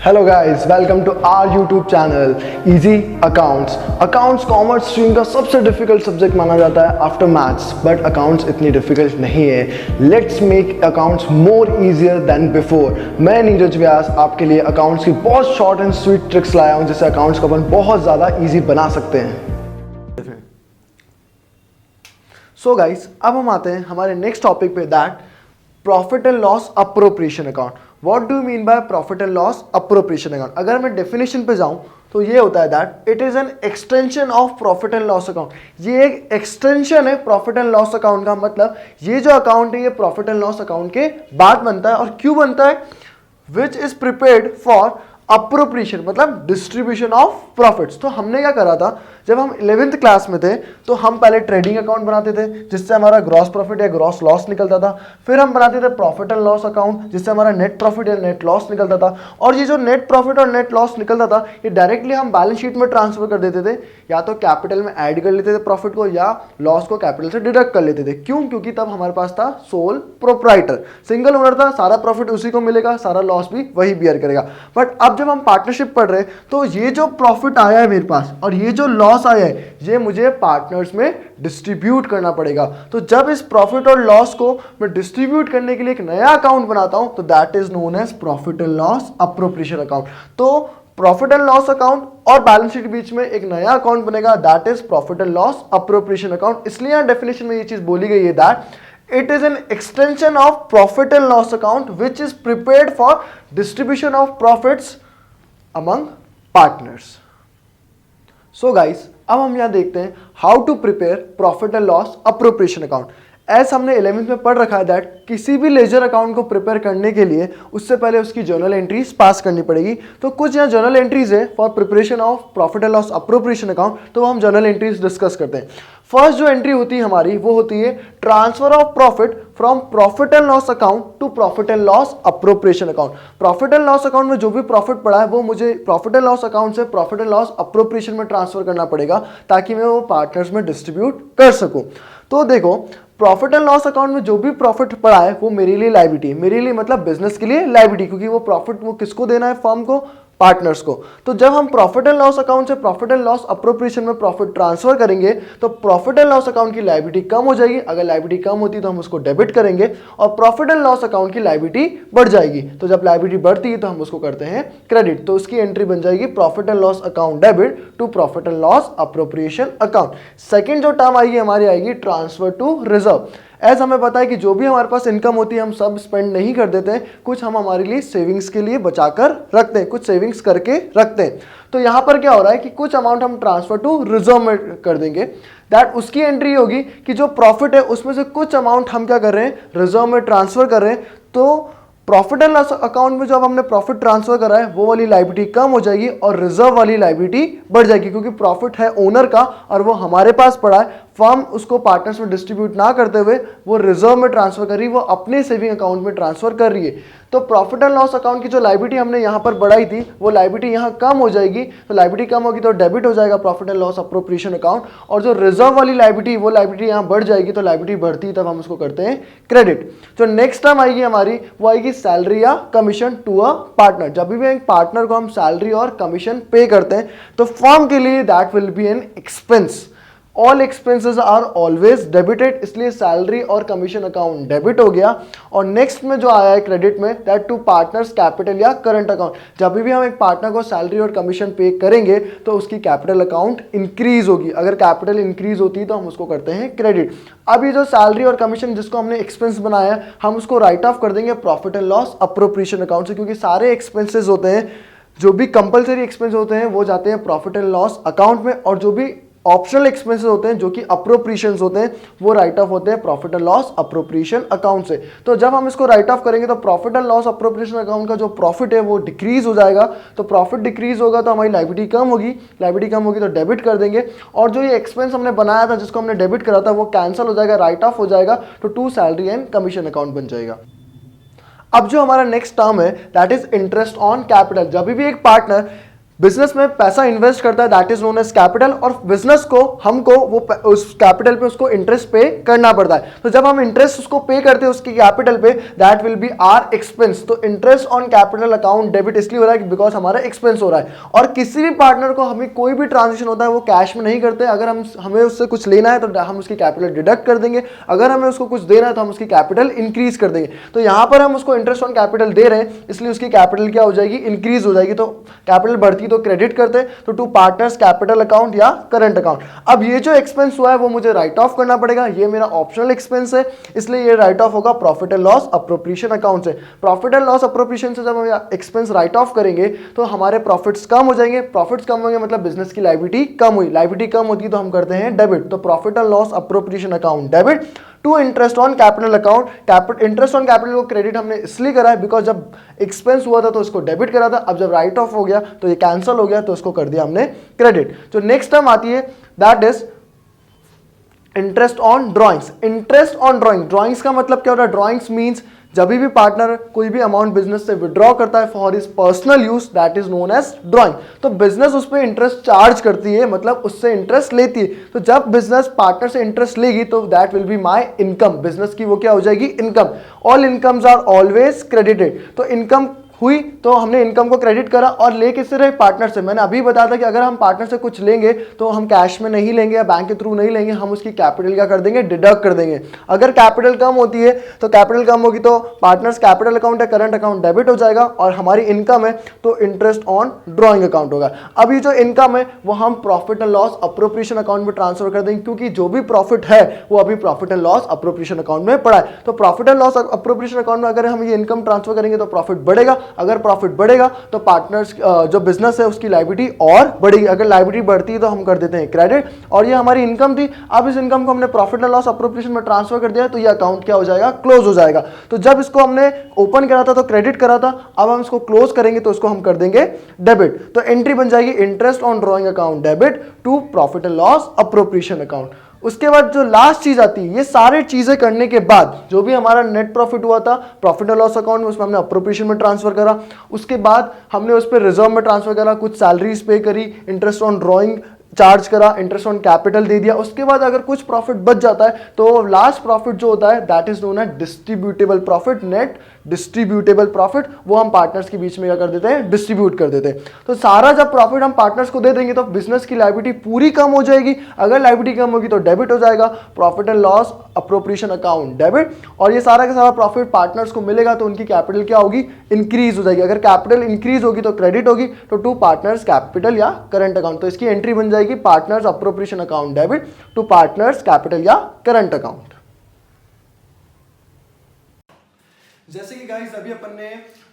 Hello guys, welcome to our YouTube channel easy accounts. Accounts commerce stream का सबसे difficult subject माना जाता है आफ्टर मैथ्स, बट अकाउंट्स इतनी डिफिकल्ट नहीं है। Let's make accounts more easier than before. मैं नीरज व्यास आपके लिए अकाउंट्स की बहुत शॉर्ट एंड स्वीट ट्रिक्स लाया हूँ जिससे अकाउंट्स को अपन बहुत ज़्यादा ईजी बना सकते हैं। सो गाइस, अब हम आते हैं हमारे नेक्स्ट टॉपिक पे, that profit and loss appropriation account. What do you mean by profit and loss appropriation account? अगर मैं डेफिनेशन पे जाऊं तो ये होता है that it is an extension of profit and loss account. ये एक एक्सटेंशन है प्रॉफिट एंड लॉस अकाउंट का। मतलब ये जो अकाउंट है ये प्रॉफिट एंड लॉस अकाउंट के बाद बनता है। और क्यों बनता है? Which is prepared for appropriation, मतलब डिस्ट्रीब्यूशन ऑफ प्रॉफिट्स। तो हमने क्या करा था, जब हम 11th क्लास में थे तो हम पहले ट्रेडिंग अकाउंट बनाते थे जिससे हमारा ग्रॉस प्रॉफिट या ग्रॉस लॉस निकलता था। फिर हम बनाते थे प्रॉफिट एंड लॉस अकाउंट जिससे हमारा नेट प्रॉफिट या नेट लॉस निकलता था। और ये जो नेट प्रॉफिट और नेट लॉस निकलता था ये डायरेक्टली हम बैलेंस शीट में ट्रांसफर कर देते थे, या तो कैपिटल में ऐड कर लेते थे प्रॉफिट को, या लॉस को कैपिटल से डिडक्ट कर लेते थे। क्यों? क्योंकि तब हमारे पास था सोल प्रोप्राइटर, सिंगल ओनर था, सारा प्रॉफिट उसी को मिलेगा, सारा लॉस भी वही बियर करेगा। बट अब जब हम पार्टनरशिप पढ़ रहे हैं तो ये जो प्रॉफिट आया है मेरे पास और ये जो लॉस आया है ये मुझे पार्टनर्स में डिस्ट्रीब्यूट करना पड़ेगा। तो जब इस प्रॉफिट और लॉस को मैं डिस्ट्रीब्यूट करने के लिए एक नया अकाउंट बनाता हूं तो that is known as profit and loss appropriation account. तो प्रॉफिट एंड लॉस अकाउंट और बैलेंस शीट के बीच में एक नया अकाउंट बनेगा, that is profit and loss appropriation account. इसलिए यहां डेफिनेशन में ये चीज बोली गई है that it is an extension of profit and loss account which is prepared for distribution of profits among partners. So guys, अब हम यहां देखते हैं how to prepare profit and loss appropriation account. As हमने 11th में पढ़ रखा है दैट किसी भी लेजर अकाउंट को प्रिपेयर करने के लिए उससे पहले उसकी जर्नल एंट्रीज पास करनी पड़ेगी। तो कुछ यहाँ जर्नल एंट्रीज है for preparation of profit and loss appropriation account, तो हम जर्नल एंट्रीज डिस्कस करते हैं। फर्स्ट जो एंट्री होती है हमारी वो होती है transfer of profit from profit and loss account to profit and loss appropriation account. Profit and loss account में जो भी प्रॉफिट पड़ा है वो मुझे प्रॉफिट एंड लॉस अकाउंट से प्रॉफिट एंड लॉस अप्रोप्रिएशन में ट्रांसफर करना पड़ेगा ताकि मैं वो पार्टनर्स में डिस्ट्रीब्यूट कर सकूं। तो देखो, प्रॉफिट एंड लॉस अकाउंट में जो भी प्रॉफिट पड़ा है वो मेरे लिए लायबिलिटी, मेरे लिए मतलब बिजनेस के लिए लायबिलिटी, क्योंकि वो प्रॉफिट वो किसको देना है? फर्म को, पार्टनर्स को। तो जब हम प्रॉफिट एंड लॉस अकाउंट से प्रॉफिट एंड लॉस अप्रोप्रिएशन में प्रॉफिट ट्रांसफर करेंगे तो प्रॉफिट एंड लॉस अकाउंट की लायबिलिटी कम हो जाएगी। अगर लायबिलिटी कम होती है तो हम उसको डेबिट करेंगे और प्रॉफिट एंड लॉस अकाउंट की लायबिलिटी बढ़ जाएगी। तो जब लायबिलिटी बढ़ती है तो हम उसको करते हैं क्रेडिट। तो उसकी एंट्री बन जाएगी profit and loss account debit to profit and loss appropriation account. Second जो टर्म आएगी हमारी आएगी ट्रांसफर टू रिजर्व। ऐसा हमें पता है कि जो भी हमारे पास इनकम होती है हम सब स्पेंड नहीं कर देते हैं, कुछ हम हमारे लिए सेविंग्स के लिए बचाकर रखते हैं, कुछ सेविंग्स करके रखते हैं। तो यहाँ पर क्या हो रहा है कि कुछ अमाउंट हम ट्रांसफर टू रिजर्व में कर देंगे। दैट उसकी एंट्री होगी कि जो प्रॉफिट है उसमें से कुछ अमाउंट हम क्या कर रहे हैं? रिजर्व में ट्रांसफर कर रहे हैं। तो प्रॉफिट एंड लॉस अकाउंट में जब हमने प्रॉफिट ट्रांसफर करा है वो वाली लायबिलिटी कम हो जाएगी और रिजर्व वाली लायबिलिटी बढ़ जाएगी, क्योंकि प्रॉफिट है ओनर का और वो हमारे पास पड़ा है। फर्म उसको पार्टनर्स में डिस्ट्रीब्यूट ना करते हुए वो रिजर्व में ट्रांसफर कर रही है, वो अपने सेविंग अकाउंट में ट्रांसफर कर रही है। तो प्रॉफिट एंड लॉस अकाउंट की जो लायबिलिटी हमने यहाँ पर बढ़ाई थी वो लायबिलिटी यहाँ कम हो जाएगी। तो लायबिलिटी कम होगी तो डेबिट हो जाएगा profit and loss appropriation account, और जो रिजर्व वाली लायबिलिटी वो लायबिलिटी यहाँ बढ़ जाएगी। तो लायबिलिटी बढ़ती तब हम उसको करते हैं क्रेडिट। जो नेक्स्ट टर्म आएगी हमारी वो आएगी सैलरी या कमीशन टू अ पार्टनर। जब भी एक पार्टनर को हम सैलरी और कमीशन पे करते हैं तो फर्म के लिए that will be an expense. All expenses are always debited, इसलिए सैलरी और कमीशन अकाउंट डेबिट हो गया। और नेक्स्ट में जो आया है क्रेडिट में, दैट टू पार्टनर्स कैपिटल या करंट अकाउंट। जब भी हम एक पार्टनर को सैलरी और कमीशन पे करेंगे तो उसकी कैपिटल अकाउंट इंक्रीज होगी। अगर कैपिटल इंक्रीज होती है तो हम उसको करते हैं क्रेडिट। अब ये जो सैलरी और कमीशन जिसको हमने एक्सपेंस बनाया है हम उसको राइट ऑफ कर देंगे profit and loss appropriation account से, क्योंकि सारे एक्सपेंसेस होते हैं जो भी कंपलसरी एक्सपेंस होते हैं वो जाते हैं प्रॉफिट एंड लॉस अकाउंट में, और जो भी ऑप्शनल एक्सपेंसेस होते हैं जो कि अप्रोप्रिएशंस होते हैं वो राइट ऑफ होते हैं profit and loss appropriation account से। तो जब हम इसको राइट ऑफ करेंगे तो profit and loss appropriation account का जो प्रॉफिट है वो डिक्रीज हो जाएगा। तो प्रॉफिट डिक्रीज होगा तो हमारी लायबिलिटी कम होगी, लायबिलिटी कम होगी तो डेबिट कर देंगे, और जो ये एक्सपेंस हमने बनाया था जिसको हमने डेबिट करा था वो कैंसिल हो जाएगा, राइट ऑफ हो जाएगा, तो to salary and commission account बन जाएगा। अब जो हमारा नेक्स्ट टर्म है that is interest on capital. जब भी एक पार्टनर बिजनेस में पैसा इन्वेस्ट करता है, that is known as capital, और बिजनेस को हमको वो उस कैपिटल पे उसको इंटरेस्ट पे करना पड़ता है। तो जब हम इंटरेस्ट उसको पे करते हैं उसकी कैपिटल पे, that will be our expense. तो interest on capital account debit इसलिए हो रहा है बिकॉज हमारा एक्सपेंस हो रहा है। और किसी भी पार्टनर को हमें कोई भी ट्रांजेक्शन होता है वो कैश में नहीं करते। अगर हमें उससे कुछ लेना है तो हम उसकी कैपिटल डिडक्ट कर देंगे, अगर हमें उसको कुछ देना है तो हम उसकी कैपिटल इंक्रीज कर देंगे। तो यहां पर हम उसको इंटरेस्ट ऑन कैपिटल दे रहे हैं, इसलिए उसकी कैपिटल क्या हो जाएगी, इंक्रीज हो जाएगी। तो कैपिटल बढ़ती तो क्रेडिट करते, तो टू पार्टनर्स कैपिटल अकाउंट या करंट अकाउंट। अब ये जो एक्सपेंस हुआ है वो मुझे राइट ऑफ करना पड़ेगा, ये मेरा ऑप्शनल एक्सपेंस है, इसलिए ये राइट ऑफ होगा profit and loss appropriation account से। प्रॉफिट एंड लॉस अप्रोप्रिएशन से जब हम एक्सपेंस राइट ऑफ करेंगे तो हमारे प्रॉफिट्स कम हो जाएंगे। प्रॉफिट्स कम होंगे मतलब बिजनेस की लायबिलिटी कम हुई, लायबिलिटी कम होती है तो हम करते हैं डेबिट। तो profit and loss appropriation account debit to interest on capital account. Interest on capital को क्रेडिट हमने इसलिए करा है बिकॉज जब एक्सपेंस हुआ था तो इसको डेबिट करा था, अब जब राइट ऑफ हो गया तो ये कैंसिल हो गया तो इसको कर दिया हमने क्रेडिट। जो नेक्स्ट टर्म आती है that is interest on drawings. Interest on drawings का मतलब क्या होता है, ड्रॉइंग्स मींस जब भी पार्टनर कोई भी अमाउंट बिजनेस से विड्रॉ करता है for his personal use, that is known as drawing. तो बिजनेस उस पर इंटरेस्ट चार्ज करती है, मतलब उससे इंटरेस्ट लेती है। तो जब बिजनेस पार्टनर से इंटरेस्ट लेगी तो that will be my income. Business की वो क्या हो जाएगी, income. All incomes are always credited. तो इनकम हुई तो हमने इनकम को क्रेडिट करा, और ले किससे रहे, पार्टनर से। मैंने अभी बताया था कि अगर हम पार्टनर से कुछ लेंगे तो हम कैश में नहीं लेंगे या बैंक के थ्रू नहीं लेंगे, हम उसकी कैपिटल क्या कर देंगे, डिडक्ट कर देंगे। अगर कैपिटल कम होती है तो कैपिटल कम होगी तो पार्टनर्स कैपिटल अकाउंट या करंट अकाउंट डेबिट हो जाएगा, और हमारी इनकम है तो इंटरेस्ट ऑन ड्रॉइंग अकाउंट होगा। अब ये जो इनकम है वो हम profit and loss appropriation account में ट्रांसफर कर देंगे, क्योंकि जो भी प्रॉफिट है वो अभी profit and loss appropriation account में पड़ा है। तो profit and loss appropriation account में अगर हम ये इनकम ट्रांसफर करेंगे तो प्रॉफिट बढ़ेगा, अगर प्रॉफिट बढ़ेगा तो पार्टनर्स जो बिजनेस है उसकी लायबिलिटी और बढ़ेगी। अगर लायबिलिटी बढ़ती है तो हम कर देते हैं क्रेडिट, और ये हमारी इनकम थी। अब इस इनकम को हमने प्रॉफिट एंड लॉस अप्रोप्रिएशन में ट्रांसफर कर दिया तो ये अकाउंट क्या हो जाएगा, क्लोज हो जाएगा। तो जब इसको हमने ओपन करा था तो क्रेडिट करा था, अब हम इसको क्लोज करेंगे तो इसको हम कर देंगे डेबिट। तो एंट्री बन जाएगी interest on drawing account debit to profit and loss appropriation account. उसके बाद जो लास्ट चीज आती है, ये सारी चीजें करने के बाद जो भी हमारा नेट प्रॉफिट हुआ था प्रॉफिट एंड लॉस अकाउंट में, उसमें हमने अप्रोप्रिएशन में ट्रांसफर करा। उसके बाद हमने उस पर रिजर्व में ट्रांसफर करा, कुछ सैलरीज पे करी, इंटरेस्ट ऑन ड्रॉइंग चार्ज करा, इंटरेस्ट ऑन कैपिटल दे दिया। उसके बाद अगर कुछ प्रॉफिट बच जाता है तो लास्ट प्रॉफिट जो होता है that is known as distributable profit, net distributable profit, वो हम पार्टनर्स के बीच में क्या कर देते हैं, डिस्ट्रीब्यूट कर देते हैं। तो सारा जब प्रॉफिट हम पार्टनर्स को दे देंगे तो बिजनेस की लायबिलिटी पूरी कम हो जाएगी। अगर लायबिलिटी कम होगी तो डेबिट हो जाएगा, profit and loss appropriation account debit, और ये सारा का सारा प्रॉफिट पार्टनर्स को मिलेगा तो उनकी कैपिटल क्या होगी, इंक्रीज हो जाएगी। अगर कैपिटल इंक्रीज होगी तो क्रेडिट होगी, तो टू पार्टनर्स कैपिटल या करंट अकाउंट। तो इसकी एंट्री बन जाएगी partners appropriation account debit to partners capital या करंट अकाउंट। जैसे कि गाइस अभी अपन ने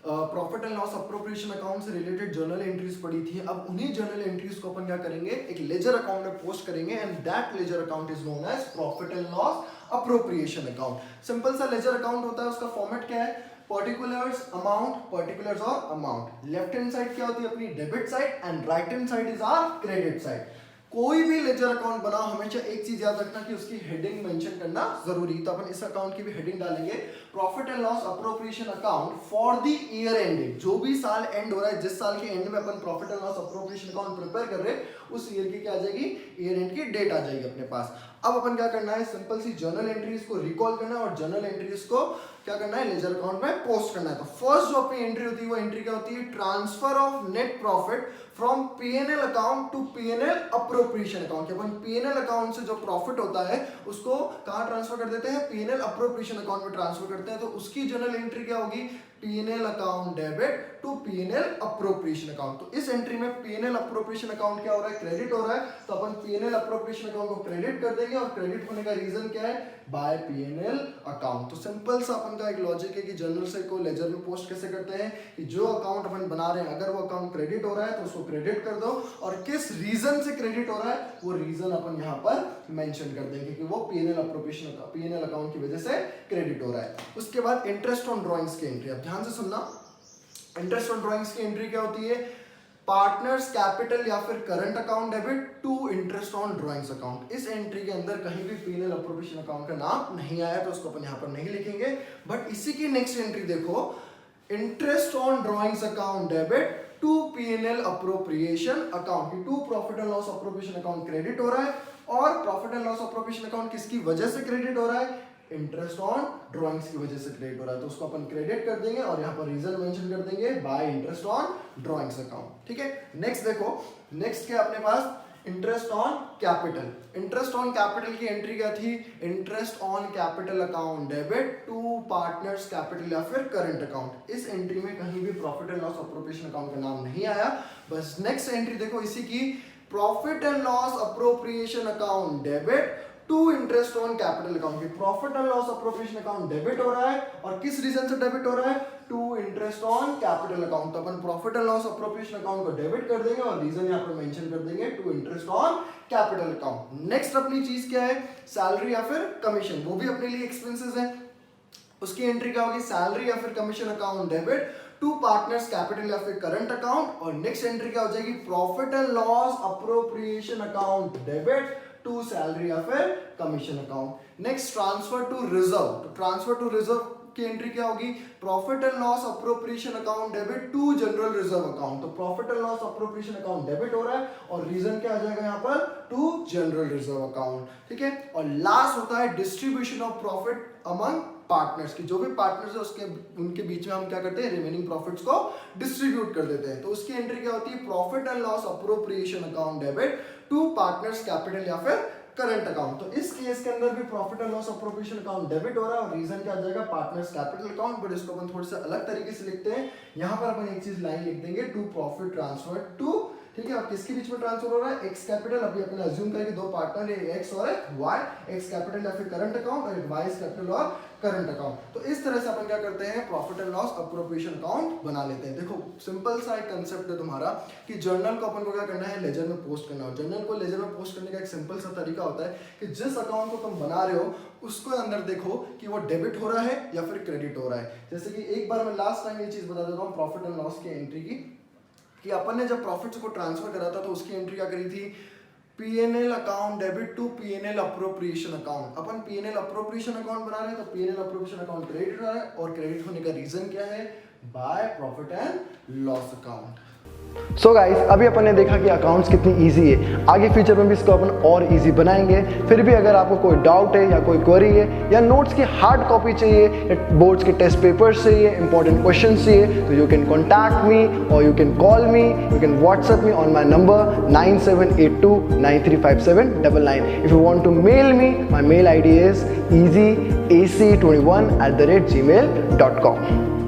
profit and loss appropriation account से रिलेटेड जर्नल एंट्रीज पढ़ी थी। अब उन्हीं जर्नल एंट्रीज को अपन क्या करेंगे, एक लेजर अकाउंट में पोस्ट करेंगे, and that ledger account is known as profit and loss appropriation account. Simple सा लेजर अकाउंट होता है, उसका फॉर्मेट क्या है, पर्टिकुलर्स अमाउंट, पर्टिकुलर्स और अमाउंट। लेफ्ट हैंड साइड क्या होती है अपनी debit side, and right hand side is our credit side. कोई भी लेजर अकाउंट बनाओ हमेशा एक चीज याद रखना कि उसकी हेडिंग मेंशन करना जरूरी। तो अपन इस अकाउंट की भी हेडिंग डालेंगे, profit and loss appropriation account for the year ending. जो भी साल एंड हो रहा है, जिस साल के एंड में अपन profit and loss appropriation account prepare कर रहे हैं, उस ईयर की क्या आ जाएगी, ईयर एंड की डेट आ जाएगी अपने पास। अब अपन क्या करना है, सिंपल सी जर्नल एंट्रीज को रिकॉल करना है और जर्नल एंट्रीज को क्या करना है, लेजर अकाउंट में पोस्ट करना है। तो फर्स्ट जो अपनी एंट्री होती है वो एंट्री क्या होती है, transfer of net profit from PNL account to PNL appropriation account. अपन पीएनएल अकाउंट से जो प्रॉफिट होता है उसको कहां ट्रांसफर कर देते हैं, पीएनएल अप्रोप्रिएशन अकाउंट में ट्रांसफर करते हैं। तो उसकी जर्नल एंट्री क्या होगी, PNL account debit to PNL appropriation account. तो इस एंट्री में पीएनएल अप्रोप्रिएशन अकाउंट क्या हो रहा है, क्रेडिट हो रहा है, तो अपन पीएनएल अप्रोप्रिएशन अकाउंट को क्रेडिट कर देंगे, और क्रेडिट होने का रीजन क्या है, बाय पीएनएल अकाउंट। तो सिंपल सा अपन का एक लॉजिक है कि जर्नल से को लेजर में पोस्ट कैसे करते हैं, कि जो अकाउंट अपन बना रहे हैं अगर वो अकाउंट क्रेडिट हो रहा है तो उसको क्रेडिट कर दो, और किस रीजन से क्रेडिट हो रहा है वो रीजन अपन यहाँ पर मेंशन कर देंगे कि वो पीएनएल अप्रोप्रिएशन पीएनएल अकाउंट की वजह से क्रेडिट हो रहा है। उसके बाद इंटरेस्ट ऑन ड्रॉइंग्स की एंट्री, अब ध्यान से सुनना। इंटरेस्ट ऑन ड्रॉइंग्स की एंट्री क्या होती है, पार्टनर्स कैपिटल या फिर current account debit to interest on drawings account. इस एंट्री के अंदर कहीं भी पीएनएल अप्रोप्रिएशन अकाउंट का नाम नहीं आया तो उसको अपन यहाँ पर नहीं लिखेंगे। बट इसी की नेक्स्ट एंट्री देखो, interest on drawings account debit to P&L appropriation account, to profit and loss appropriation account credit हो रहा है, और profit and loss appropriation account किसकी वजह से क्रेडिट हो रहा है, इंटरेस्ट ऑन ड्रॉइंग्स की वजह से क्रेडिट हो रहा है, तो उसको अपन क्रेडिट कर देंगे और यहाँ पर रीजन मेंशन कर देंगे by interest on drawings account. ठीक है, नेक्स्ट देखो, नेक्स्ट क्या अपने पास, interest on capital. Interest on capital की एंट्री क्या थी, interest on capital account debit to partners capital या फिर करंट अकाउंट। इस एंट्री में कहीं भी profit and loss appropriation account का नाम नहीं आया। बस नेक्स्ट एंट्री देखो इसी की, profit and loss appropriation account debit to interest on capital account की profit and loss appropriation account debit हो रहा है, और किस रीजन से डेबिट हो रहा है, to interest on capital account. तो अपन profit and loss appropriation account को डेबिट कर देंगे और रीजन यहाँ पर मेंशन कर देंगे to interest on capital account. Next अपनी चीज क्या है, सैलरी या फिर कमीशन, वो भी अपने लिए एक्सपेंसेस है, उसकी एंट्री क्या होगी, सैलरी या फिर commission account debit to partners capital या फिर करंट अकाउंट, और नेक्स्ट एंट्री क्या हो जाएगी, profit and loss appropriation account debit to salary या फिर commission account. Next transfer to reserve, तो ट्रांसफर टू रिजर्व की एंट्री क्या होगी, profit and loss appropriation account debit to general reserve account. तो profit and loss appropriation account debit हो रहा है और रीजन क्या आ जाएगा यहाँ पर, टू जनरल रिजर्व अकाउंट। ठीक है, और लास्ट होता है distribution of profit among partners की, जो भी पार्टनर्स है उसके उनके बीच में हम क्या करते हैं, रिमेनिंग प्रॉफिट्स को डिस्ट्रीब्यूट कर देते हैं। तो उसकी एंट्री क्या होती है, profit and loss appropriation account debit to partners capital या फिर करंट अकाउंट। तो इस केस के अंदर भी profit and loss appropriation account debit हो रहा है और रीजन क्या आ जाएगा, पार्टनर्स कैपिटल अकाउंट, बट इसको अपन थोड़ा सा अलग तरीके से लिखते हैं। यहाँ पर अपन एक चीज लाइन लिख देंगे, टू प्रॉफिट ट्रांसफर टू, ठीक है, अब किसके बीच में ट्रांसफर हो रहा है, एक्स कैपिटल, अभी अपने अज्यूम करेंगे दो पार्टनर है एक्स और एक वाई, एक्स कैपिटल या फिर करंट अकाउंट और एक वाई कैपिटल और करंट अकाउंट। तो इस तरह से अपन क्या करते हैं, profit and loss appropriation account बना लेते हैं। देखो सिंपल सा एक कंसेप्ट है तुम्हारा कि जर्नल को अपन को क्या करना है, लेजर में पोस्ट करना है। जर्नल को लेजर में पोस्ट करने का एक सिंपल सा तरीका होता है कि जिस अकाउंट को तुम बना रहे हो उसको अंदर देखो कि वो डेबिट हो रहा है या फिर क्रेडिट हो रहा है। जैसे कि एक बार मैं लास्ट टाइम ये चीज बता देता हूँ प्रॉफिट एंड लॉस की एंट्री की, कि अपन ने जब प्रॉफिट्स को ट्रांसफर करा था तो उसकी एंट्री क्या करी थी, P&L account debit to P&L appropriation account. अपन P&L अप्रोप्रिएशन अकाउंट बना रहे हैं तो P&L अप्रोप्रिएशन अकाउंट क्रेडिट हो रहा है, और क्रेडिट होने का रीजन क्या है, by profit and loss account. So guys, अभी अपन ने देखा कि अकाउंट्स कितनी इजी है, आगे फ्यूचर में भी इसको अपन और इजी बनाएंगे। फिर भी अगर आपको कोई डाउट है या कोई क्वेरी है या नोट्स की हार्ड कॉपी चाहिए या बोर्ड्स के टेस्ट पेपर्स चाहिए, इंपॉर्टेंट क्वेश्चन चाहिए, तो यू कैन कॉन्टैक्ट मी और you can call me, you can WhatsApp me on my number 9782935799। If you want to mail me, my mail ID is easyac21@gmail.com।